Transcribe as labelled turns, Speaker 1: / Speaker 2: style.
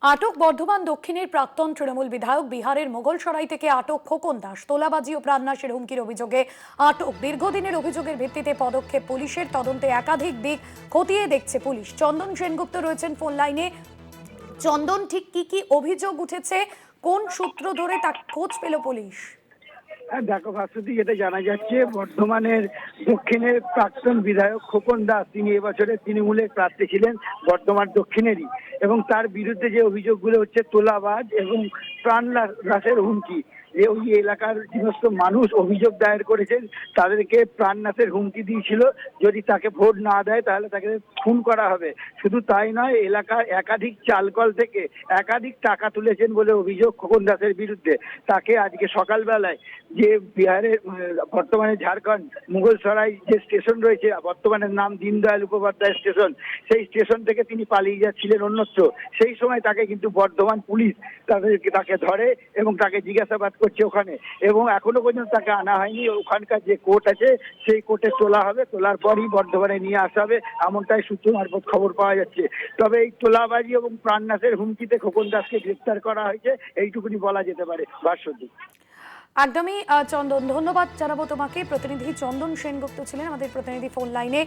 Speaker 1: আটক বর্ধমান দক্ষিণের প্রাক্তন তৃণমূল বিধায়ক বিহারের মোগলসরাই থেকে আটক খোকন দাস তোলাবাজি ও প্রাণনাশের হুমকির অভিযোগে আটক। দীর্ঘদিনের অভিযোগের ভিত্তিতে পদক্ষেপ পুলিশের, তদন্তে একাধিক দিক খতিয়ে দেখছে পুলিশ। চন্দন সেনগুপ্ত রয়েছেন ফোন লাইনে। চন্দন, ঠিক কি কি অভিযোগ উঠেছে, কোন সূত্র ধরে তা খোঁজ পেল পুলিশ?
Speaker 2: হ্যাঁ দেখো ভাস্বতী, যেটা জানা যাচ্ছে বর্ধমানের দক্ষিণের প্রাক্তন বিধায়ক খোকন দাস, তিনি এবছরের তৃণমূলের প্রার্থী ছিলেন বর্ধমান দক্ষিণেরই, এবং তার বিরুদ্ধে যে অভিযোগগুলো হচ্ছে তোলাবাজ এবং প্রাণ নাশের হুমকি। যে ওই এলাকার সমস্ত মানুষ অভিযোগ দায়ের করেছেন, তাদেরকে প্রাণনাশের হুমকি দিয়েছিল, যদি তাকে ভোট না দেয় তাহলে তাকে খুন করা হবে। শুধু তাই নয়, এলাকার একাধিক চালকল থেকে একাধিক টাকা তুলেছেন বলে অভিযোগ খোকন দাসের বিরুদ্ধে। তাকে আজকে সকালবেলায় যে বিহারের বর্তমানে ঝাড়খণ্ড মুঘলসরাই যে স্টেশন রয়েছে, বর্তমানের নাম দীনদয়াল উপাধ্যায় স্টেশন, সেই স্টেশন থেকে তিনি পালিয়ে যাচ্ছিলেন অন্যত্র। সেই সময় তাকে কিন্তু বর্ধমান পুলিশ তাকে ধরে এবং তাকে জিজ্ঞাসাবাদ করছে ওখানে, এবং এখনো পর্যন্ত তাকে আনা হয়নি। ওখানকার যে কোর্ট আছে সেই কোর্টে তোলা হবে, তোলার পরই বর্ধমানে নিয়ে আসা হবে, এমনটাই সূত্র মারফত খবর পাওয়া যাচ্ছে। তবে এই তোলাবাজি এবং প্রাণনাশের হুমকিতে খোকন দাসকে গ্রেপ্তার করা হয়েছে, এইটুকুনি বলা যেতে পারে ভাস্বতী।
Speaker 1: একদমই চন্দন, ধন্যবাদ জানাবো তোমাকে। প্রতিনিধি চন্দন সেনগুপ্ত ছিলেন আমাদের প্রতিনিধি ফোন লাইনে।